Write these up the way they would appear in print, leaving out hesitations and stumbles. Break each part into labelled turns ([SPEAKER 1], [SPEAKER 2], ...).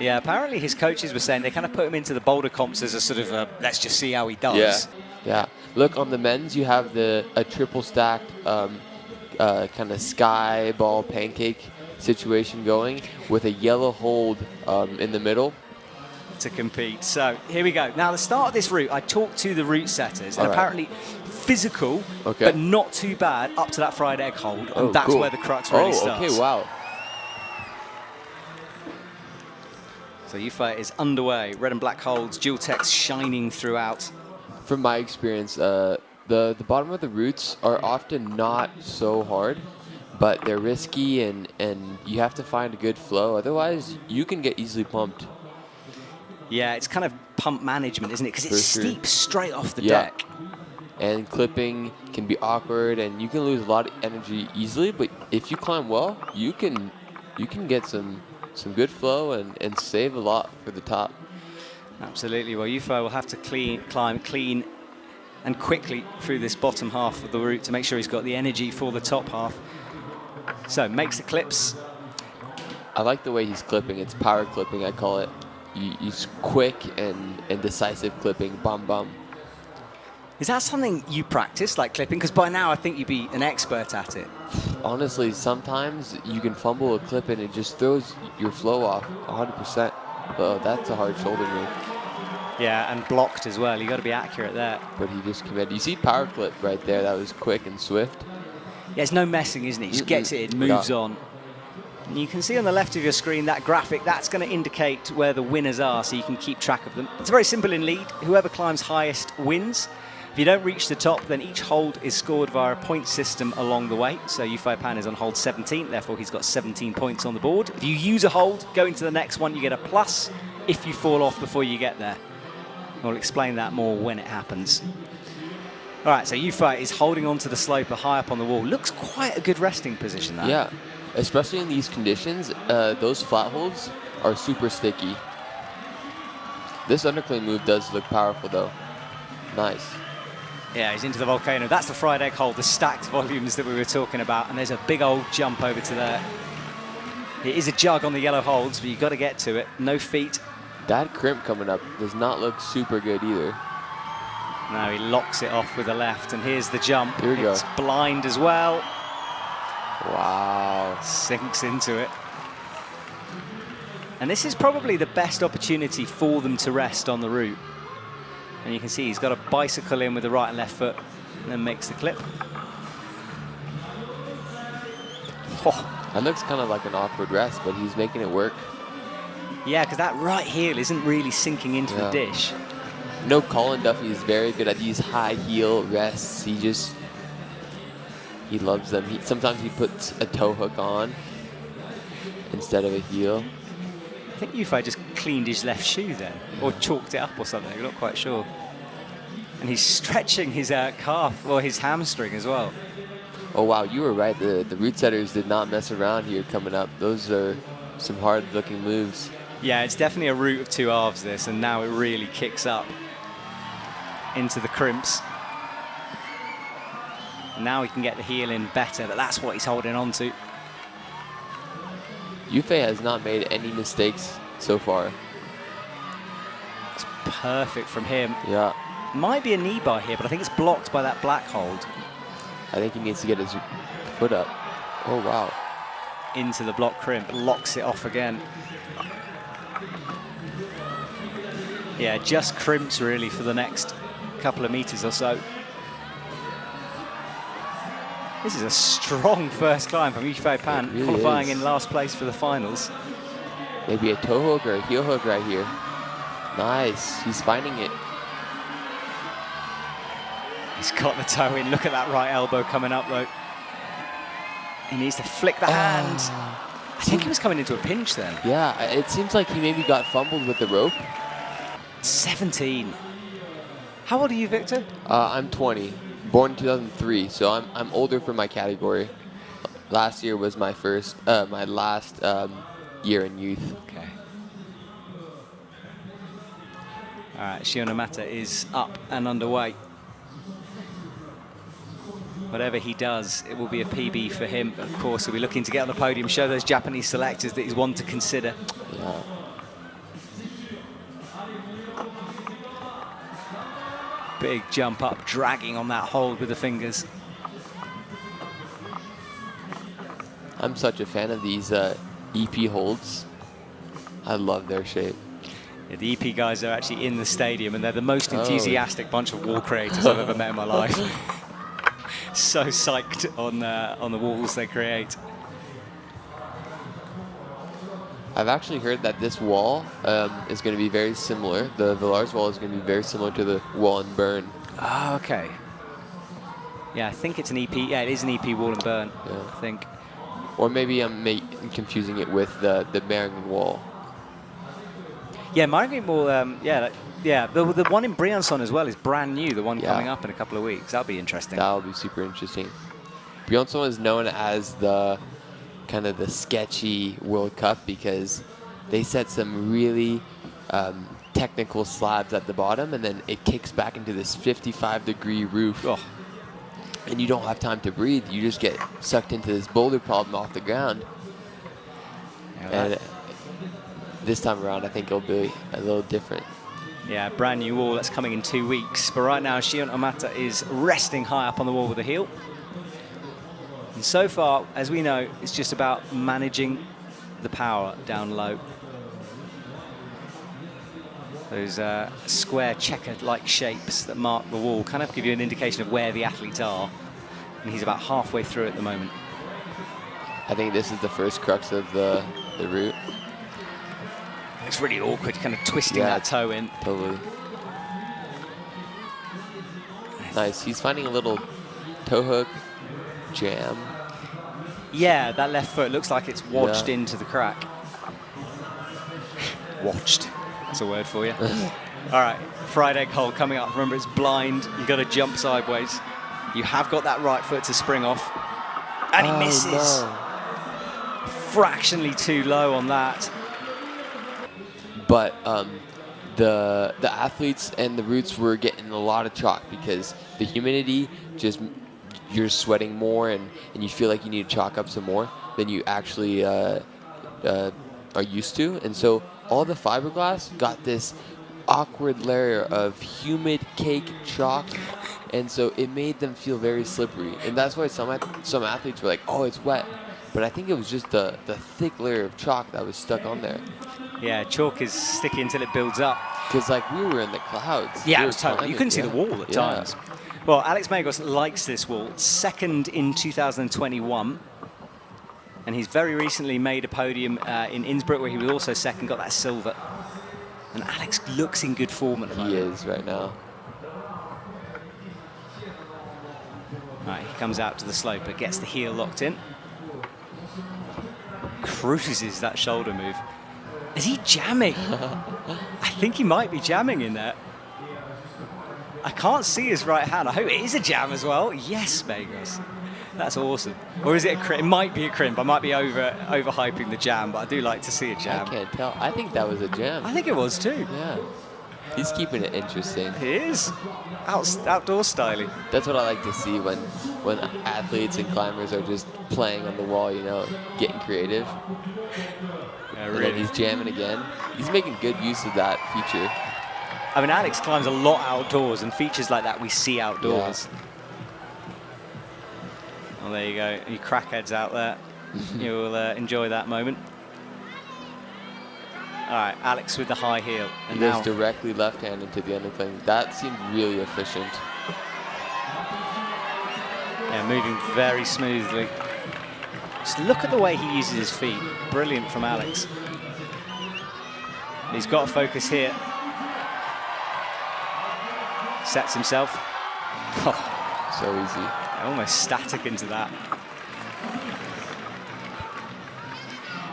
[SPEAKER 1] Yeah, apparently his coaches were saying they kind of put him into the boulder comps as a sort of let's just see how he does.
[SPEAKER 2] Yeah. Look, on the men's, you have a triple stacked kind of sky ball pancake situation going with a yellow hold in the middle
[SPEAKER 1] to compete. So here we go. Now, the start of this route, I talked to the route setters, and apparently physical, but not too bad up to that fried egg hold, and that's where the crux really starts.
[SPEAKER 2] Okay, wow.
[SPEAKER 1] So Yuffei is underway. Red and black holds, dual text shining throughout.
[SPEAKER 2] From my experience, the bottom of the routes are often not so hard, but they're risky, and you have to find a good flow. Otherwise, you can get easily pumped.
[SPEAKER 1] Yeah, it's kind of pump management, isn't it? Because it's steep straight off the deck.
[SPEAKER 2] And clipping can be awkward, and you can lose a lot of energy easily. But if you climb well, you can get some good flow and save a lot for the top.
[SPEAKER 1] Absolutely. Well, Yuffei will have to climb clean and quickly through this bottom half of the route to make sure he's got the energy for the top half. So makes the clips.
[SPEAKER 2] I like the way he's clipping. It's power clipping, I call it. He's quick and decisive clipping. Bum bum.
[SPEAKER 1] Is that something you practice, like clipping? Because by now I think you'd be an expert at it.
[SPEAKER 2] Honestly, sometimes you can fumble a clip and it just throws your flow off 100%. Oh, that's a hard shoulder move.
[SPEAKER 1] Yeah, and blocked as well. You got to be accurate there.
[SPEAKER 2] But he just committed. You see power clip right there. That was quick and swift.
[SPEAKER 1] Yeah, it's no messing, isn't it? He just gets it in, moves on. And you can see on the left of your screen that graphic. That's going to indicate where the winners are, so you can keep track of them. It's very simple in lead. Whoever climbs highest wins. If you don't reach the top, then each hold is scored via a point system along the way. So Yuffei Pan is on hold 17, therefore he's got 17 points on the board. If you use a hold, go into the next one, you get a plus if you fall off before you get there. We'll explain that more when it happens. All right, so Yuffei is holding on to the sloper high up on the wall. Looks quite a good resting position, that.
[SPEAKER 2] Yeah, especially in these conditions, those flat holds are super sticky. This underclean move does look powerful, though. Nice.
[SPEAKER 1] Yeah, he's into the volcano. That's the fried egg hold, the stacked volumes that we were talking about. And there's a big old jump over to there. It is a jug on the yellow holds, but you've got to get to it. No feet.
[SPEAKER 2] That crimp coming up does not look super good either.
[SPEAKER 1] Now he locks it off with the left, and here's the jump.
[SPEAKER 2] Here we go.
[SPEAKER 1] It's blind as well.
[SPEAKER 2] Wow.
[SPEAKER 1] Sinks into it. And this is probably the best opportunity for them to rest on the route. And you can see he's got a bicycle in with the right and left foot, and then makes the clip.
[SPEAKER 2] Oh. That looks kind of like an awkward rest, but he's making it work.
[SPEAKER 1] Yeah, because that right heel isn't really sinking into the dish.
[SPEAKER 2] No, Colin Duffy is very good at these high heel rests. He loves them. Sometimes he puts a toe hook on instead of a heel.
[SPEAKER 1] I think Yuffei just cleaned his left shoe then, or chalked it up or something, I'm not quite sure. And he's stretching his calf, or his hamstring as well.
[SPEAKER 2] Oh wow, you were right, the route setters did not mess around here coming up. Those are some hard looking moves.
[SPEAKER 1] Yeah, it's definitely a route of two halves this, and now it really kicks up into the crimps. And now he can get the heel in better, but that's what he's holding on to.
[SPEAKER 2] Yuffei has not made any mistakes so far.
[SPEAKER 1] It's perfect from him.
[SPEAKER 2] Yeah.
[SPEAKER 1] Might be a knee bar here, but I think it's blocked by that black hold.
[SPEAKER 2] I think he needs to get his foot up. Oh, wow.
[SPEAKER 1] Into the block crimp, locks it off again. Yeah, just crimps really for the next couple of meters or so. This is a strong first climb from Yuffei Pan, really qualifying in last place for the finals.
[SPEAKER 2] Maybe a toe hook or a heel hook right here. Nice, he's finding it.
[SPEAKER 1] He's got the toe in. Look at that right elbow coming up though. He needs to flick the hand. I think he was coming into a pinch then.
[SPEAKER 2] Yeah, it seems like he maybe got fumbled with the rope.
[SPEAKER 1] 17. How old are you, Victor?
[SPEAKER 2] I'm 20. Born in 2003, so I'm older for my category. Last year was my last year in youth.
[SPEAKER 1] Okay. All right, Shion Omata is up and underway. Whatever he does, it will be a PB for him. Of course, he'll be looking to get on the podium, show those Japanese selectors that he's one to consider.
[SPEAKER 2] Yeah.
[SPEAKER 1] Big jump up, dragging on that hold with the fingers.
[SPEAKER 2] I'm such a fan of these EP holds. I love their shape.
[SPEAKER 1] Yeah, the EP guys are actually in the stadium, and they're the most enthusiastic bunch of wall creators I've ever met in my life. So psyched on the walls they create.
[SPEAKER 2] I've actually heard that this wall is going to be very similar. The Villars wall is going to be very similar to the wall in Bern.
[SPEAKER 1] Oh, okay. Yeah, I think it's an EP. Yeah, it is an EP wall in Bern, I think.
[SPEAKER 2] Or maybe I'm confusing it with the Meringen wall.
[SPEAKER 1] Yeah, Meringen wall, the one in Briançon as well is brand new, the one coming up in a couple of weeks. That'll be interesting.
[SPEAKER 2] That'll be super interesting. Briançon is known as the kind of the sketchy World Cup because they set some really technical slabs at the bottom, and then it kicks back into this 55-degree roof.
[SPEAKER 1] Oh.
[SPEAKER 2] And you don't have time to breathe. You just get sucked into this boulder problem off the ground. And this time around, I think it'll be a little different.
[SPEAKER 1] Yeah, brand new wall that's coming in 2 weeks. But right now, Shion Omata is resting high up on the wall with a heel. And so far, as we know, it's just about managing the power down low. Those square checkered-like shapes that mark the wall kind of give you an indication of where the athletes are. And he's about halfway through at the moment.
[SPEAKER 2] I think this is the first crux of the route.
[SPEAKER 1] It's really awkward, kind of twisting that toe in.
[SPEAKER 2] Totally. Nice. He's finding a little toe hook jam.
[SPEAKER 1] Yeah, that left foot looks like it's wedged into the crack. Watched. That's a word for you. All right, fried egg hold coming up. Remember, it's blind. You've got to jump sideways. You have got that right foot to spring off. And he misses.
[SPEAKER 2] No.
[SPEAKER 1] Fractionally too low on that.
[SPEAKER 2] But the athletes and the roots were getting a lot of chalk because the humidity you're sweating more and you feel like you need to chalk up some more than you actually are used to. And so all the fiberglass got this awkward layer of humid cake chalk, and so it made them feel very slippery. And that's why some athletes were like, oh, it's wet. But I think it was just the thick layer of chalk that was stuck on there.
[SPEAKER 1] Yeah, chalk is sticky until it builds up.
[SPEAKER 2] Because like we were in the clouds.
[SPEAKER 1] Yeah, it was totally. You couldn't see the wall at times. Well, Alex Megos likes this wall. Second in 2021. And he's very recently made a podium in Innsbruck, where he was also second, got that silver. And Alex looks in good form at the moment.
[SPEAKER 2] He is right now.
[SPEAKER 1] All right, he comes out to the slope, but gets the heel locked in. Cruises that shoulder move. Is he jamming? I think he might be jamming in there. I can't see his right hand. I hope it is a jam as well. Yes, Megos. That's awesome. Or is it a crimp? It might be a crimp. I might be overhyping the jam, but I do like to see a jam.
[SPEAKER 2] I can't tell. I think that was a jam.
[SPEAKER 1] I think it was too.
[SPEAKER 2] Yeah. He's keeping it interesting.
[SPEAKER 1] He is. Outdoor styling.
[SPEAKER 2] That's what I like to see when athletes and climbers are just playing on the wall, you know, getting creative.
[SPEAKER 1] Yeah,
[SPEAKER 2] and
[SPEAKER 1] really.
[SPEAKER 2] then he's jamming again. He's making good use of that feature.
[SPEAKER 1] I mean, Alex climbs a lot outdoors, and features like that we see outdoors.
[SPEAKER 2] Yeah.
[SPEAKER 1] Well, there you go. You crackheads out there. You'll enjoy that moment. All right, Alex with the high heel. And
[SPEAKER 2] he
[SPEAKER 1] now
[SPEAKER 2] goes directly left-handed to the undercling. That seemed really efficient.
[SPEAKER 1] Yeah, moving very smoothly. Just look at the way he uses his feet. Brilliant from Alex. He's got to focus here. Sets himself. Oh,
[SPEAKER 2] So easy.
[SPEAKER 1] almost static into that.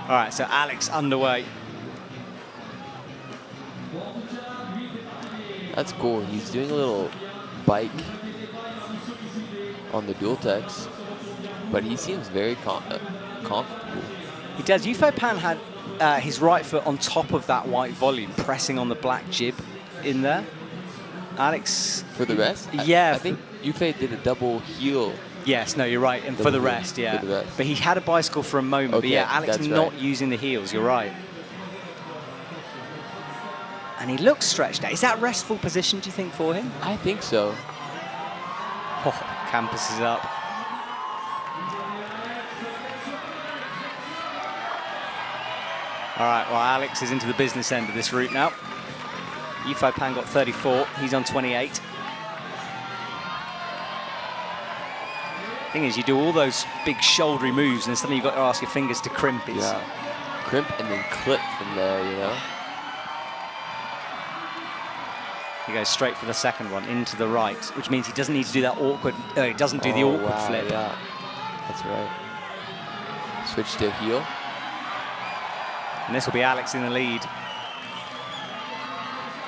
[SPEAKER 1] All right, so Alex underway.
[SPEAKER 2] That's cool. He's doing a little bike on the dual techs, but he seems very comfortable.
[SPEAKER 1] He does. Yuffei Pan had his right foot on top of that white volume, pressing on the black jib in there. Alex...
[SPEAKER 2] For the rest?
[SPEAKER 1] Yeah.
[SPEAKER 2] I think Yuffei did a double heel.
[SPEAKER 1] Yes, no, you're right. And for the rest, yeah.
[SPEAKER 2] For the rest.
[SPEAKER 1] But he had a bicycle for a moment.
[SPEAKER 2] Okay,
[SPEAKER 1] but yeah, Alex
[SPEAKER 2] that's
[SPEAKER 1] not
[SPEAKER 2] right.
[SPEAKER 1] using the heels, you're right. And And he looks stretched out. Is that restful position, do you think, for him?
[SPEAKER 2] I think so.
[SPEAKER 1] Oh, Campus is up. All right, well, Alex is into the business end of this route now. Yuffei Pan got 34. He's on 28. Thing is, you do all those big shouldery moves, and then suddenly you've got to ask your fingers to crimp.
[SPEAKER 2] Yeah, crimp and then clip from there, you know?
[SPEAKER 1] He goes straight for the second one, into the right, which means he doesn't need to do that awkward, he doesn't do the awkward flip.
[SPEAKER 2] Yeah, that's right. Switch to heel.
[SPEAKER 1] And this will be Alex in the lead.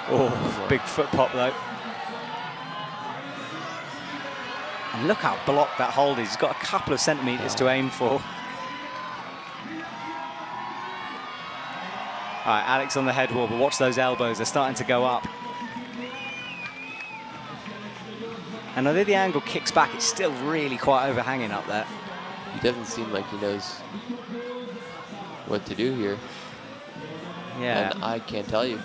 [SPEAKER 1] Oh, big foot pop though. And look how blocked that hold is. He's got a couple of centimetres to aim for. All right, Alex on the head wall, but watch those elbows. They're starting to go up. And although the angle kicks back, it's still really quite overhanging up there.
[SPEAKER 2] He doesn't seem like he knows what to do here.
[SPEAKER 1] Yeah.
[SPEAKER 2] And I can't tell you.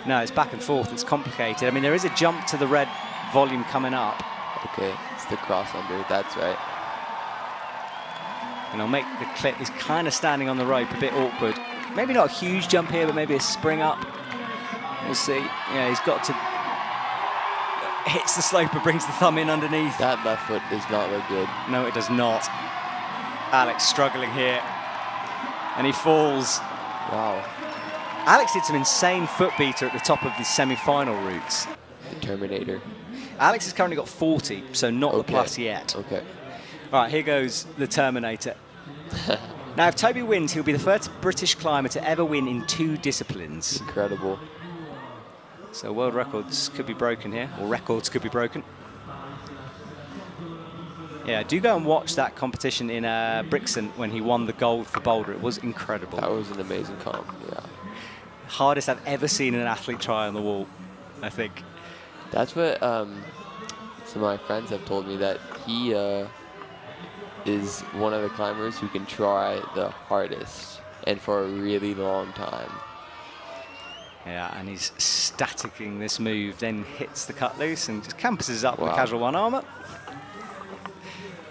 [SPEAKER 1] No, it's back and forth. It's complicated. I mean, there is a jump to the red volume coming up.
[SPEAKER 2] Okay, it's the cross under. That's right.
[SPEAKER 1] And I'll make the clip. He's kind of standing on the rope, a bit awkward. Maybe not a huge jump here, but maybe a spring up. We'll see. Yeah, he's got to... Hits the sloper, brings the thumb in underneath.
[SPEAKER 2] That left foot does not look good.
[SPEAKER 1] No, it does not. Alex struggling here. And he falls.
[SPEAKER 2] Wow.
[SPEAKER 1] Alex did some insane foot beater at the top of the semi-final routes.
[SPEAKER 2] The Terminator.
[SPEAKER 1] Alex has currently got 40, so not the plus yet.
[SPEAKER 2] Okay.
[SPEAKER 1] All right, here goes the Terminator. Now, if Toby wins, he'll be the first British climber to ever win in 2 disciplines.
[SPEAKER 2] Incredible.
[SPEAKER 1] So world records could be broken here, or records could be broken. Yeah, do go and watch that competition in Brixton when he won the gold for Boulder. It was incredible.
[SPEAKER 2] That was an amazing comp, yeah.
[SPEAKER 1] Hardest I've ever seen an athlete try on the wall, I think.
[SPEAKER 2] That's what some of my friends have told me, that he is one of the climbers who can try the hardest and for a really long time.
[SPEAKER 1] Yeah, and he's staticking this move, then hits the cut loose and just campuses up with casual one armor.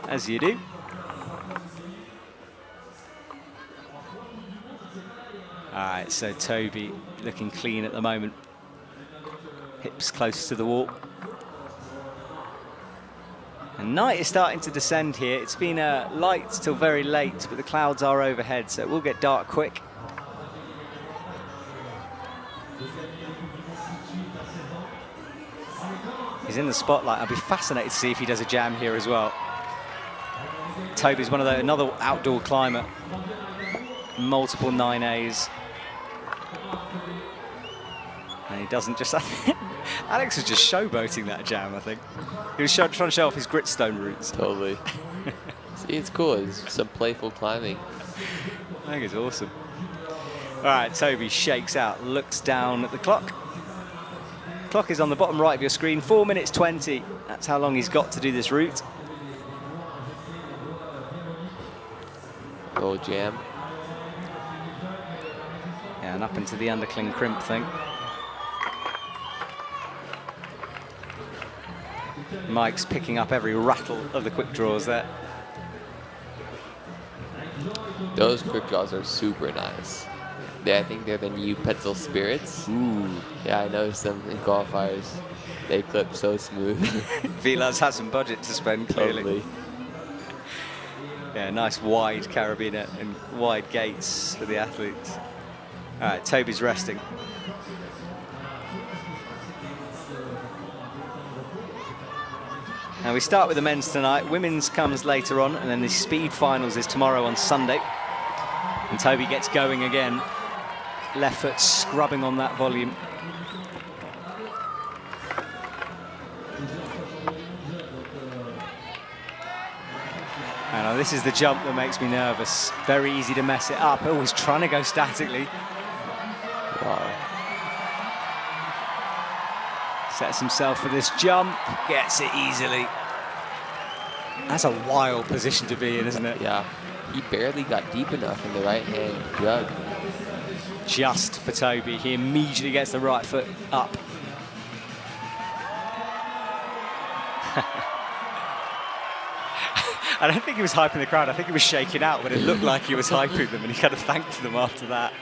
[SPEAKER 1] As you do. All right, so Toby looking clean at the moment. Hips close to the wall. And night is starting to descend here. It's been light till very late, but the clouds are overhead, so it will get dark quick. He's in the spotlight. I'll be fascinated to see if he does a jam here as well. Toby's one of another outdoor climber. Multiple 9As. And he doesn't just... Alex was just showboating that jam, I think. He was trying to show off his gritstone routes.
[SPEAKER 2] Totally. See, it's cool. It's some playful climbing.
[SPEAKER 1] I think it's awesome. All right, Toby shakes out, looks down at the clock. Clock is on the bottom right of your screen, 4 minutes 20. That's how long he's got to do this route.
[SPEAKER 2] Little jam.
[SPEAKER 1] Yeah, and up into the undercling crimp thing. Mike's picking up every rattle of the quick draws there.
[SPEAKER 2] Those quick draws are super nice. I think they're the new Petzl Spirits. Ooh. Yeah, I noticed them in qualifiers. They clip so smooth.
[SPEAKER 1] Villars has some budget to spend, clearly.
[SPEAKER 2] Totally.
[SPEAKER 1] Yeah, nice wide carabiner and wide gates for the athletes. All right, Toby's resting. Now we start with the men's tonight. Women's comes later on, and then the speed finals is tomorrow on Sunday. And Toby gets going again. Left foot scrubbing on that volume. And this is the jump that makes me nervous. Very easy to mess it up. Oh, he's trying to go statically.
[SPEAKER 2] Wow.
[SPEAKER 1] Sets himself for this jump, gets it easily. That's a wild position to be in, isn't it?
[SPEAKER 2] Yeah. He barely got deep enough in the right hand jug.
[SPEAKER 1] just for Toby. He immediately gets the right foot up. I don't think he was hyping the crowd. I think he was shaking out, but it looked like he was hyping them, and he kind of thanked them after that.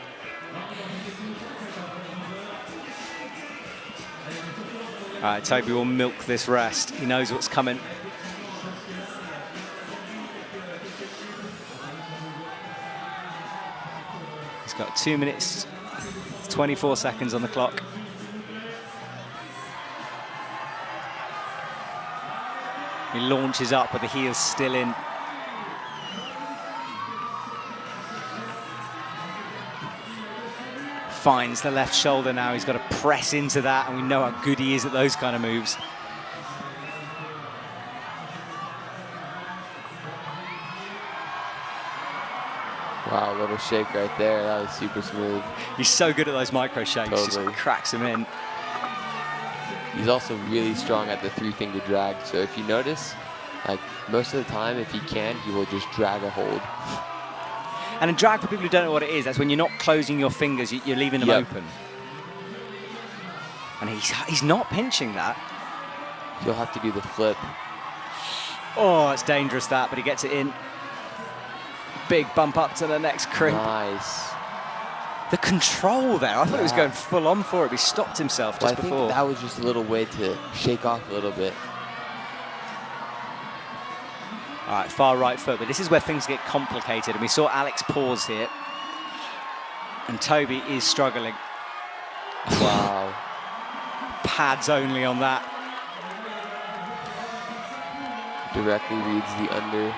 [SPEAKER 1] All right, Toby will milk this rest. He knows what's coming. He's got 2 minutes, 24 seconds on the clock. He launches up, but the heel's still in. Finds the left shoulder now. He's got to press into that, and we know how good he is at those kind of moves.
[SPEAKER 2] Wow, a little shake right there. That was super smooth.
[SPEAKER 1] He's so good at those micro shakes.
[SPEAKER 2] Totally.
[SPEAKER 1] Just cracks him in.
[SPEAKER 2] He's also really strong at the 3-finger drag. So if you notice, like most of the time, if he can, he will just drag a hold.
[SPEAKER 1] And a drag, for people who don't know what it is, that's when you're not closing your fingers, you're leaving them open. And he's not pinching that.
[SPEAKER 2] He'll have to do the flip.
[SPEAKER 1] Oh, it's dangerous that, but he gets it in. Big bump up to the next crimp.
[SPEAKER 2] Nice.
[SPEAKER 1] The control there, I thought he was going full on for it, but he stopped himself just before.
[SPEAKER 2] I think that was just a little way to shake off a little bit.
[SPEAKER 1] All right, far right foot, but this is where things get complicated. And we saw Alex pause here. And Toby is struggling.
[SPEAKER 2] Wow.
[SPEAKER 1] Pads only on that.
[SPEAKER 2] Directly reads the under.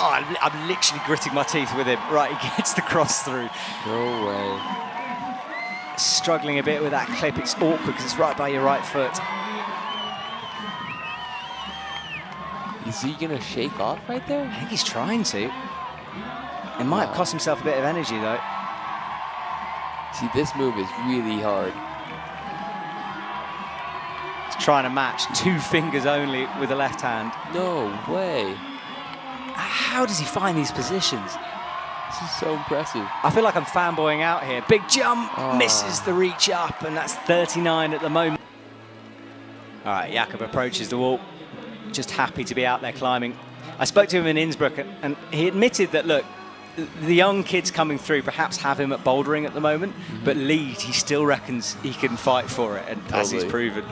[SPEAKER 1] Oh, I'm literally gritting my teeth with him. Right, he gets the cross through.
[SPEAKER 2] No way.
[SPEAKER 1] Struggling a bit with that clip. It's awkward because it's right by your right foot.
[SPEAKER 2] Is he going to shake off right there?
[SPEAKER 1] I think he's trying to. It might have cost himself a bit of energy, though.
[SPEAKER 2] See, this move is really hard.
[SPEAKER 1] He's trying to match 2 fingers only with the left hand.
[SPEAKER 2] No way.
[SPEAKER 1] How does he find these positions?
[SPEAKER 2] This is so impressive.
[SPEAKER 1] I feel like I'm fanboying out here. Big jump, misses the reach up, and that's 39 at the moment. All right, Jakob approaches the wall. Just happy to be out there climbing. I spoke to him in Innsbruck, and he admitted that, look, the young kids coming through perhaps have him at bouldering at the moment, but lead, he still reckons he can fight for it, and as he's proven.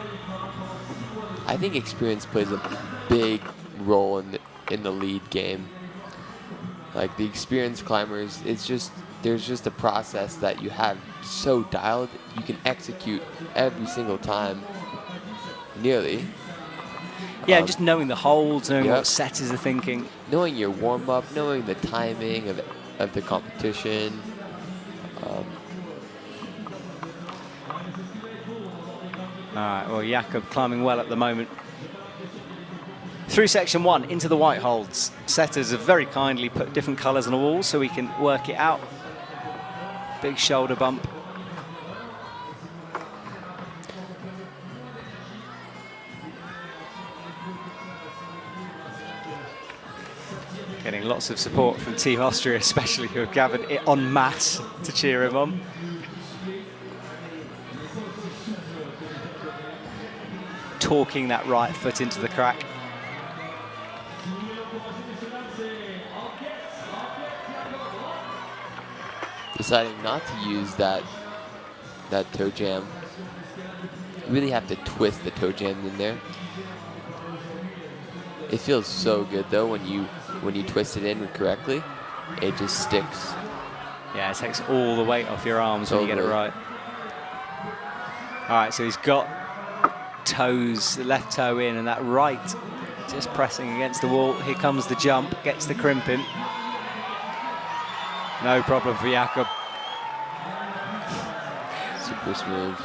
[SPEAKER 2] I think experience plays a big role in the lead game. Like the experienced climbers, there's just a process that you have so dialed, you can execute every single time, nearly.
[SPEAKER 1] Yeah, just knowing the holds, knowing what setters are thinking.
[SPEAKER 2] Knowing your warm-up, knowing the timing of the competition.
[SPEAKER 1] All right, well, Jakob climbing well at the moment. Through section 1, into the white holds. Setters have very kindly put different colours on the wall so we can work it out. Big shoulder bump. Getting lots of support from Team Austria, especially, who have gathered it en masse to cheer him on. Torquing that right foot into the crack.
[SPEAKER 2] Deciding not to use that toe jam. You really have to twist the toe jam in there. It feels so good though when you twist it in correctly. It just sticks.
[SPEAKER 1] Yeah, it takes all the weight off your arms when you get it right. All right, so he's got toes, the left toe in, and that right just pressing against the wall. Here comes the jump, gets the crimp in. No problem for Jakob.
[SPEAKER 2] Super smooth.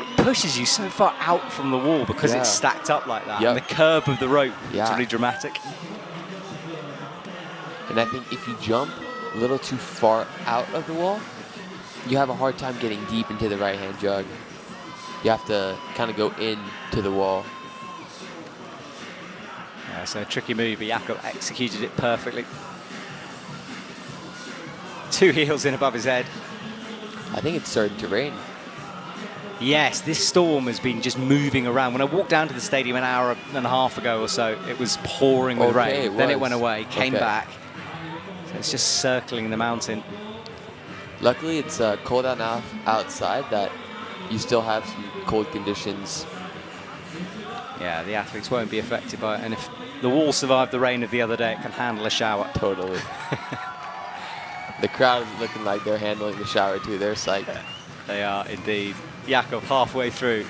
[SPEAKER 1] It pushes you so far out from the wall because it's stacked up like that. And the curve of the rope is really dramatic.
[SPEAKER 2] And I think if you jump a little too far out of the wall, you have a hard time getting deep into the right-hand jug. You have to kind of go into the wall. Yeah,
[SPEAKER 1] so a tricky move, but Jakob executed it perfectly. 2 heels in above his head.
[SPEAKER 2] I think it's starting to rain.
[SPEAKER 1] Yes, this storm has been just moving around. When I walked down to the stadium an hour and a half ago or so, it was pouring with rain. Then it went away, came back. So it's just circling the mountain.
[SPEAKER 2] Luckily, it's cold enough outside that you still have some cold conditions.
[SPEAKER 1] Yeah, the athletes won't be affected by it. And if the wall survived the rain of the other day, it can handle a shower.
[SPEAKER 2] Totally. The crowd is looking like they're handling the shower too. They're psyched.
[SPEAKER 1] They are indeed. Jakob halfway through.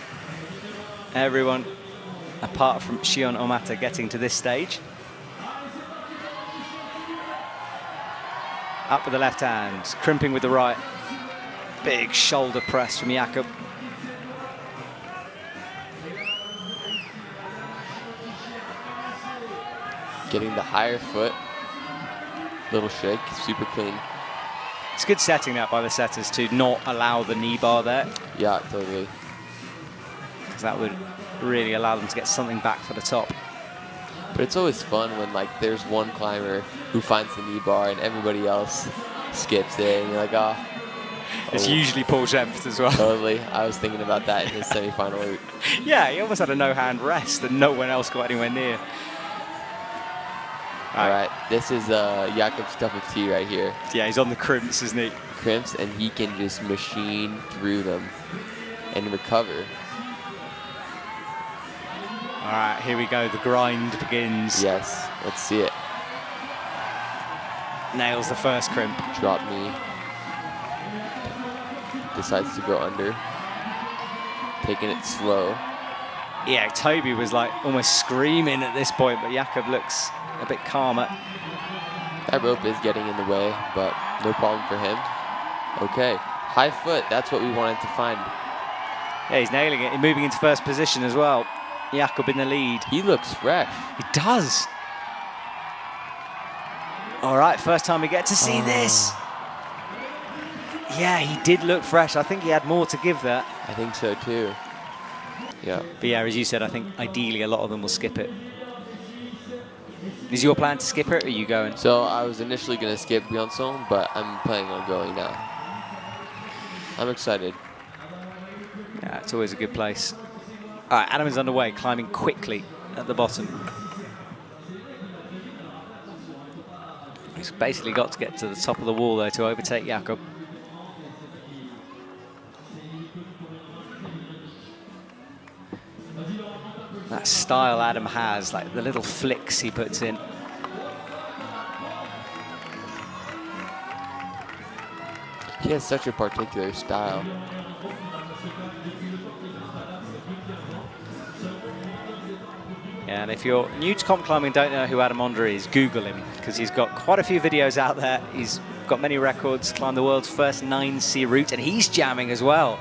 [SPEAKER 1] Everyone, apart from Shion Omata, getting to this stage. Up with the left hand, crimping with the right. Big shoulder press from Jakob.
[SPEAKER 2] Getting the higher foot. Little shake, super clean.
[SPEAKER 1] It's good setting that by the setters to not allow the knee bar there.
[SPEAKER 2] Yeah, totally.
[SPEAKER 1] Because that would really allow them to get something back for the top.
[SPEAKER 2] But it's always fun when like there's one climber who finds the knee bar and everybody else skips it, and you're like, oh.
[SPEAKER 1] It's usually Paul Schempf as well.
[SPEAKER 2] Totally. I was thinking about that in his semi-final route.
[SPEAKER 1] Yeah, he almost had a no-hand rest and no one else got anywhere near.
[SPEAKER 2] All right, this is Jakob's cup of tea right here.
[SPEAKER 1] Yeah, he's on the crimps, isn't he?
[SPEAKER 2] Crimps, and he can just machine through them and recover.
[SPEAKER 1] All right, here we go. The grind begins.
[SPEAKER 2] Yes, let's see it.
[SPEAKER 1] Nails the first crimp.
[SPEAKER 2] Drop knee. Decides to go under. Taking it slow.
[SPEAKER 1] Yeah, Toby was like almost screaming at this point, but Jakob looks a bit calmer.
[SPEAKER 2] That rope is getting in the way, but no problem for him. Okay, high foot, that's what we wanted to find.
[SPEAKER 1] Yeah, he's nailing it. He's moving into first position as well. Jakob in the lead.
[SPEAKER 2] He looks fresh.
[SPEAKER 1] He does. All right, first time we get to see this. Yeah, he did look fresh. I think he had more to give there.
[SPEAKER 2] I think so too. Yeah.
[SPEAKER 1] But yeah, as you said, I think ideally a lot of them will skip it. Is your plan to skip it, or are you going?
[SPEAKER 2] So I was initially going to skip Byeonsong, but I'm planning on going now. I'm excited.
[SPEAKER 1] Yeah, it's always a good place. All right, Adam is underway, climbing quickly at the bottom. He's basically got to get to the top of the wall, though, to overtake Jakob. That style Adam has, like the little flicks he puts in.
[SPEAKER 2] He has such a particular style.
[SPEAKER 1] Yeah, and if you're new to comp climbing and don't know who Adam Ondra is, Google him, because he's got quite a few videos out there. He's got many records, climbed the world's first 9C route, and he's jamming as well.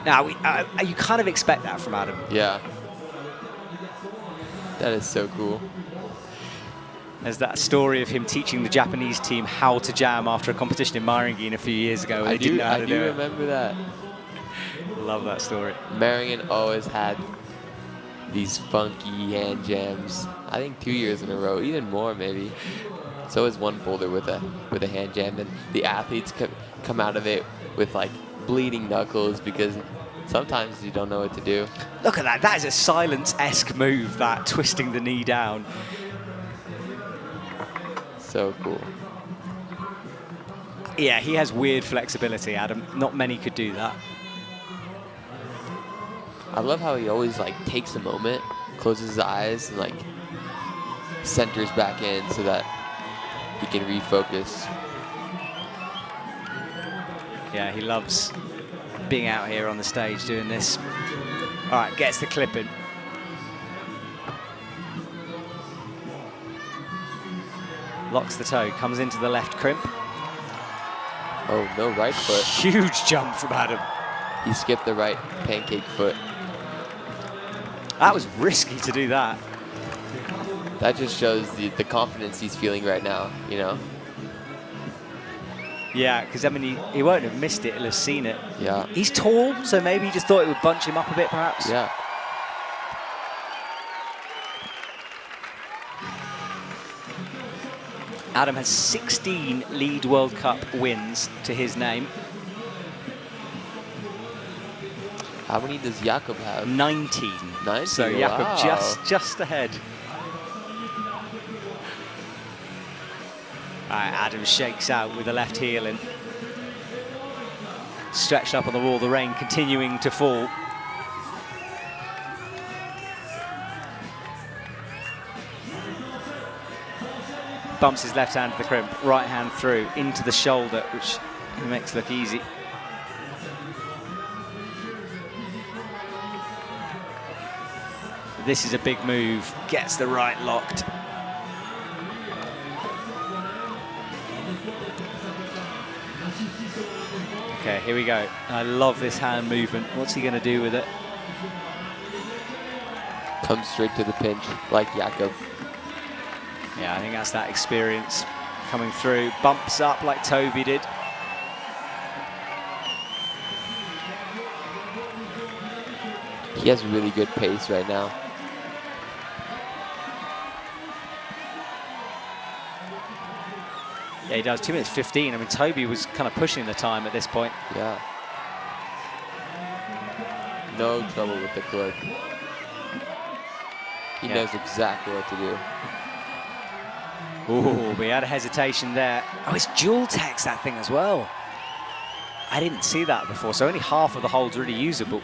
[SPEAKER 1] Now, you kind of expect that from Adam.
[SPEAKER 2] Yeah. That is so cool.
[SPEAKER 1] There's that story of him teaching the Japanese team how to jam after a competition in Mariangin a few years ago.
[SPEAKER 2] I do remember that.
[SPEAKER 1] Love that story.
[SPEAKER 2] Marion always had these funky hand jams. I think 2 years in a row, even more maybe. It's always one boulder with a hand jam, and the athletes come out of it with like bleeding knuckles because sometimes you don't know what to do.
[SPEAKER 1] Look at that. That is a Silence-esque move, that twisting the knee down.
[SPEAKER 2] So cool.
[SPEAKER 1] Yeah, he has weird flexibility, Adam. Not many could do that.
[SPEAKER 2] I love how he always like takes a moment, closes his eyes, and like centers back in so that he can refocus.
[SPEAKER 1] Yeah, he loves being out here on the stage doing this. All right, gets the clip in. Locks the toe, comes into the left crimp.
[SPEAKER 2] Oh, no right foot.
[SPEAKER 1] Huge jump from Adam.
[SPEAKER 2] He skipped the right pancake foot.
[SPEAKER 1] That was risky to do that.
[SPEAKER 2] That just shows the confidence he's feeling right now, you know?
[SPEAKER 1] Yeah, because I mean, he won't have missed it, he'll have seen it.
[SPEAKER 2] Yeah.
[SPEAKER 1] He's tall, so maybe he just thought it would bunch him up a bit, perhaps.
[SPEAKER 2] Yeah.
[SPEAKER 1] Adam has 16 lead World Cup wins to his name.
[SPEAKER 2] How many does Jakob have?
[SPEAKER 1] 19.
[SPEAKER 2] 19,
[SPEAKER 1] So Jakob
[SPEAKER 2] wow.
[SPEAKER 1] just ahead. All right, Adam shakes out with the left heel and stretched up on the wall, the rain continuing to fall. Bumps his left hand to the crimp, right hand through into the shoulder, which he makes look easy. This is a big move, gets the right locked. Okay, here we go. I love this hand movement. What's he going to do with it?
[SPEAKER 2] Comes straight to the pinch, like Jakob.
[SPEAKER 1] Yeah, I think that's that experience coming through. Bumps up like Toby did.
[SPEAKER 2] He has really good pace right now.
[SPEAKER 1] Yeah, he does. 2 minutes 15. I mean, Toby was kind of pushing the time at this point.
[SPEAKER 2] Yeah. No trouble with the clip. He knows exactly what to do.
[SPEAKER 1] Ooh, we had a hesitation there. Oh, it's dual text, that thing as well. I didn't see that before, so only half of the hold's really usable.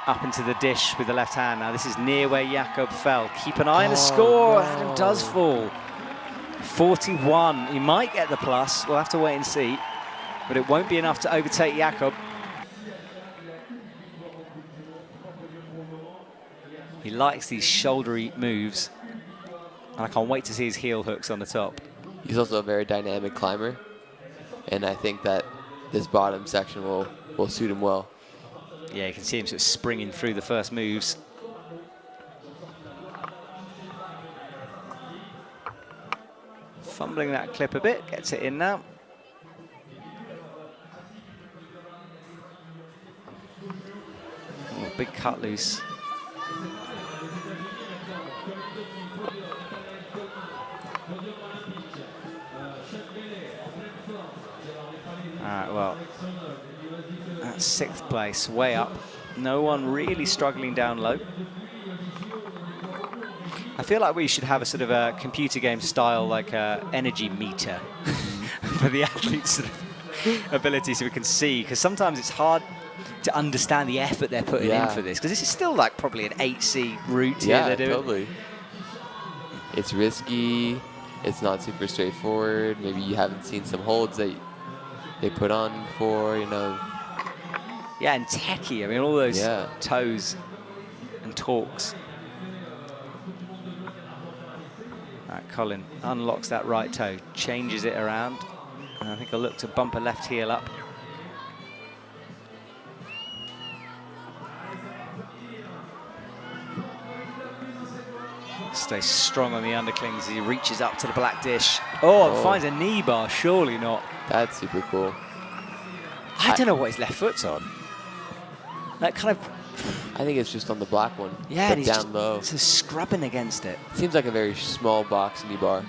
[SPEAKER 1] Up into the dish with the left hand. Now this is near where Jakob fell. Keep an eye on the score. No. Adam does fall. 41. He might get the plus. We'll have to wait and see. But it won't be enough to overtake Jakob. He likes these shouldery moves. And I can't wait to see his heel hooks on the top.
[SPEAKER 2] He's also a very dynamic climber. And I think that this bottom section will suit him well.
[SPEAKER 1] Yeah, you can see him sort of springing through the first moves. Fumbling that clip a bit, gets it in now. Oh, big cut loose. All right, well, that's 6th place, way up. No one really struggling down low. I feel like we should have a sort of a computer game style, like a energy meter for the athletes' sort of ability, so we can see, because sometimes it's hard to understand the effort they're putting in for this, because this is still like probably an 8C route here they're doing.
[SPEAKER 2] Totally. It's risky. It's not super straightforward. Maybe you haven't seen some holds that they put on before, you know.
[SPEAKER 1] Yeah, and techie. I mean, all those toes and talks. All right, Colin unlocks that right toe, changes it around, and I think he'll look to bump a left heel up. Stays strong on the underclings as he reaches up to the black dish. Oh, finds a knee bar, surely not.
[SPEAKER 2] That's super cool.
[SPEAKER 1] I don't know what his left foot's on. That kind of...
[SPEAKER 2] I think it's just on the black one.
[SPEAKER 1] Yeah, and he's
[SPEAKER 2] down
[SPEAKER 1] just
[SPEAKER 2] low.
[SPEAKER 1] So scrubbing against it.
[SPEAKER 2] Seems like a very small box knee bar.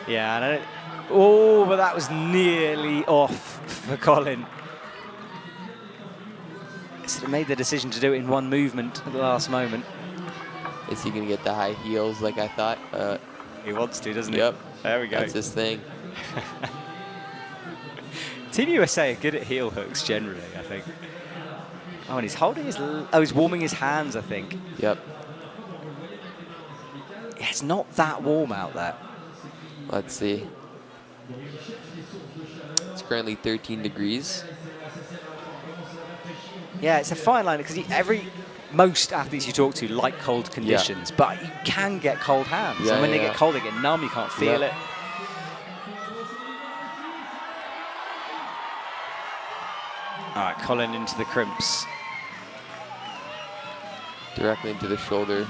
[SPEAKER 1] Yeah, and I don't... Oh, but that was nearly off for Colin. Sort of made the decision to do it in one movement at the last moment.
[SPEAKER 2] Is he going to get the high heels like I thought?
[SPEAKER 1] He wants to, doesn't he?
[SPEAKER 2] Yep.
[SPEAKER 1] There we go.
[SPEAKER 2] That's his thing.
[SPEAKER 1] Team USA are good at heel hooks generally, I think. Oh, and he's holding his... Oh, he's warming his hands, I think.
[SPEAKER 2] Yep.
[SPEAKER 1] Yeah, it's not that warm out there.
[SPEAKER 2] Let's see. It's currently 13 degrees.
[SPEAKER 1] Yeah, it's a fine line because most athletes you talk to like cold conditions, but you can get cold hands. And when they get cold, they get numb, you can't feel it. All right, Colin into the crimps.
[SPEAKER 2] Directly into the shoulder.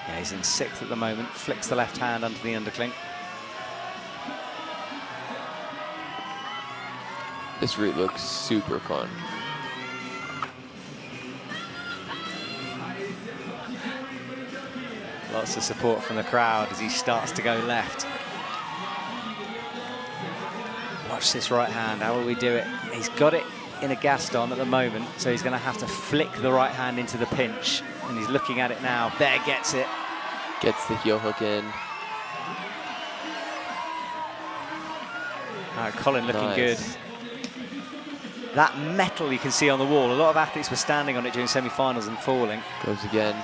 [SPEAKER 1] Yeah, he's in 6th at the moment. Flicks the left hand under the undercling.
[SPEAKER 2] This route looks super fun.
[SPEAKER 1] Lots of support from the crowd as he starts to go left. Watch this right hand. How will we do it? He's got it in a Gaston at the moment, so he's going to have to flick the right hand into the pinch. And he's looking at it now. There, gets it.
[SPEAKER 2] Gets the heel hook in.
[SPEAKER 1] Colin looking good. That metal you can see on the wall. A lot of athletes were standing on it during semi-finals and falling.
[SPEAKER 2] Goes again.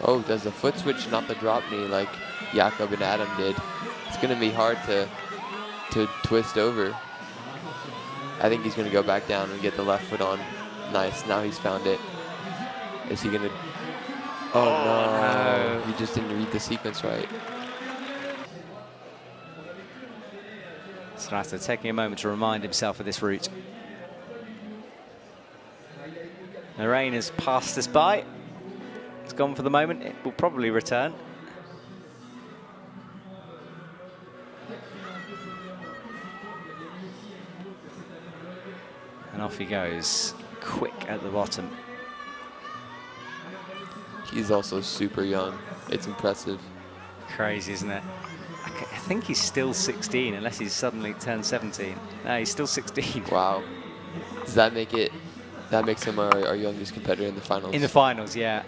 [SPEAKER 2] Oh, does the foot switch, not the drop knee like Jakob and Adam did. It's going to be hard to twist over. I think he's going to go back down and get the left foot on. Nice, now he's found it. Is he going to... Oh, no. He just didn't read the sequence right.
[SPEAKER 1] Sorato taking a moment to remind himself of this route. The rain has passed us by. It's gone for the moment. It will probably return. And off he goes, quick at the bottom.
[SPEAKER 2] He's also super young. It's impressive.
[SPEAKER 1] Crazy, isn't it? I think he's still 16, unless he's suddenly turned 17. No, he's still 16.
[SPEAKER 2] Wow. Does that make it... That makes him our youngest competitor in the finals?
[SPEAKER 1] In the finals, yeah.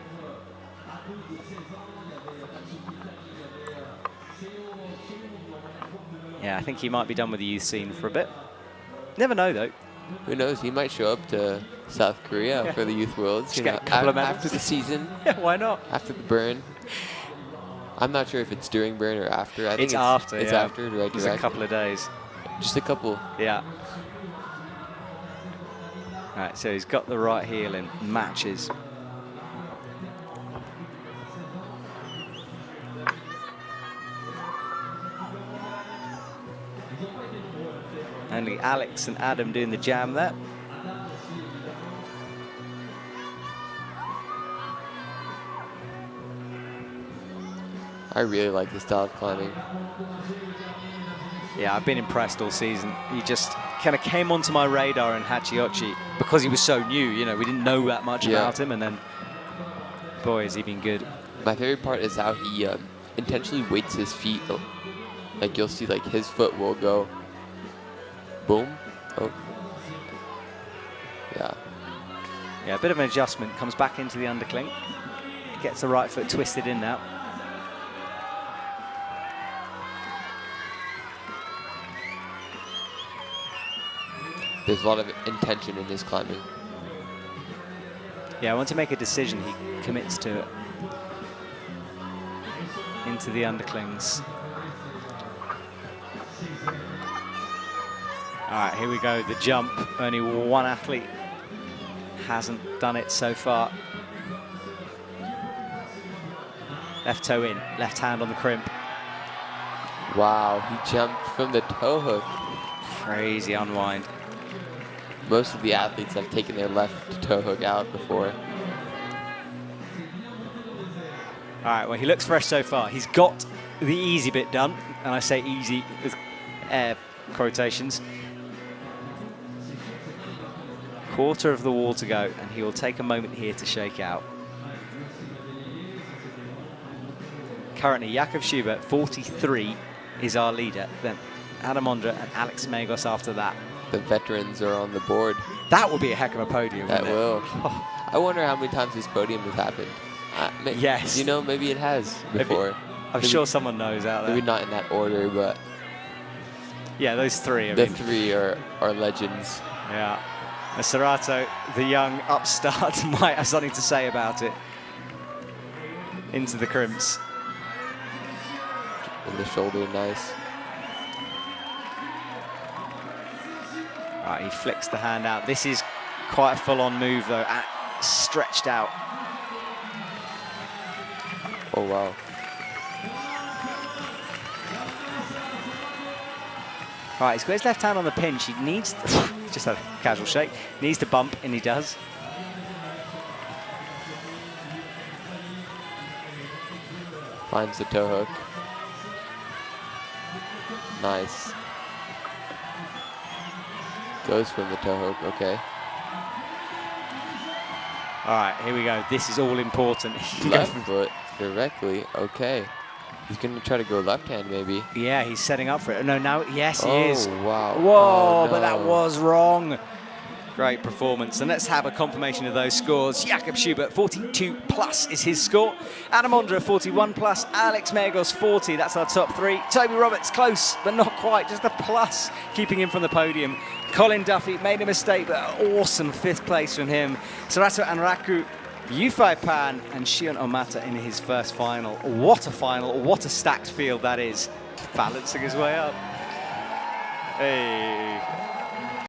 [SPEAKER 1] Yeah, I think he might be done with the youth scene for a bit. Never know, though.
[SPEAKER 2] Who knows? He might show up to South Korea for the Youth Worlds.
[SPEAKER 1] Get a couple of medals.
[SPEAKER 2] After the season.
[SPEAKER 1] Yeah, why not?
[SPEAKER 2] After the burn. I'm not sure if it's during burn or after. I think
[SPEAKER 1] it's after,
[SPEAKER 2] It's
[SPEAKER 1] yeah.
[SPEAKER 2] after, right?
[SPEAKER 1] Just a couple of days.
[SPEAKER 2] Just a couple.
[SPEAKER 1] Yeah. All right, so he's got the right heel in, matches. Only Alex and Adam doing the jam there.
[SPEAKER 2] I really like this style of climbing.
[SPEAKER 1] Yeah, I've been impressed all season. He just kind of came onto my radar in Hachiochi because he was so new. You know, we didn't know that much about him, and then, boy, has he been good.
[SPEAKER 2] My favorite part is how he intentionally weights his feet. Like, you'll see, like, his foot will go boom. Oh. Yeah.
[SPEAKER 1] Yeah, a bit of an adjustment. Comes back into the undercling. Gets the right foot twisted in now.
[SPEAKER 2] There's a lot of intention in his climbing.
[SPEAKER 1] Yeah, I want to make a decision. He commits to it. Into the underclings. All right, here we go. The jump. Only one athlete hasn't done it so far. Left toe in, left hand on the crimp.
[SPEAKER 2] Wow, he jumped from the toe hook.
[SPEAKER 1] Crazy unwind.
[SPEAKER 2] Most of the athletes have taken their left toe hook out before.
[SPEAKER 1] All right, well, he looks fresh so far. He's got the easy bit done, and I say easy with air quotations. Quarter of the wall to go, and he will take a moment here to shake out. Currently, Jakob Schubert, 43, is our leader. Then Adam Ondra and Alex Megos after that.
[SPEAKER 2] The veterans are on the board.
[SPEAKER 1] That will be a heck of a podium.
[SPEAKER 2] That will.
[SPEAKER 1] Oh.
[SPEAKER 2] I wonder how many times this podium has happened.
[SPEAKER 1] Yes.
[SPEAKER 2] You know, maybe it has before.
[SPEAKER 1] I'm sure someone knows out there.
[SPEAKER 2] Maybe not in that order, but
[SPEAKER 1] yeah, those three.
[SPEAKER 2] The three are legends.
[SPEAKER 1] Yeah. Sorato, the young upstart, might have something to say about it. Into the crimps.
[SPEAKER 2] In the shoulder, nice.
[SPEAKER 1] All right, he flicks the hand out. This is quite a full-on move, though, stretched out.
[SPEAKER 2] Oh, wow.
[SPEAKER 1] All right, he's got his left hand on the pinch. He needs, just a casual shake, needs to bump, and he does.
[SPEAKER 2] Finds the toe hook. Nice. Goes from the toe hook, okay.
[SPEAKER 1] All right, here we go. This is all important.
[SPEAKER 2] Left foot directly. Okay. He's going to try to go left hand, maybe.
[SPEAKER 1] Yeah, he's setting up for it. No, now, yes, he is.
[SPEAKER 2] Wow.
[SPEAKER 1] Whoa,
[SPEAKER 2] Oh,
[SPEAKER 1] but that
[SPEAKER 2] no.
[SPEAKER 1] was wrong. Great performance. And let's have a confirmation of those scores. Jakob Schubert, 42 plus is his score. Adam Ondra, 41 plus. Alex Megos, 40. That's our top three. Toby Roberts, close, but not quite. Just a plus, keeping him from the podium. Colin Duffy made a mistake, but awesome 5th place from him. Sorato Anraku, Yuffei Pan, and Shion Omata in his first final. What a final. What a stacked field that is. Balancing his way up. Hey.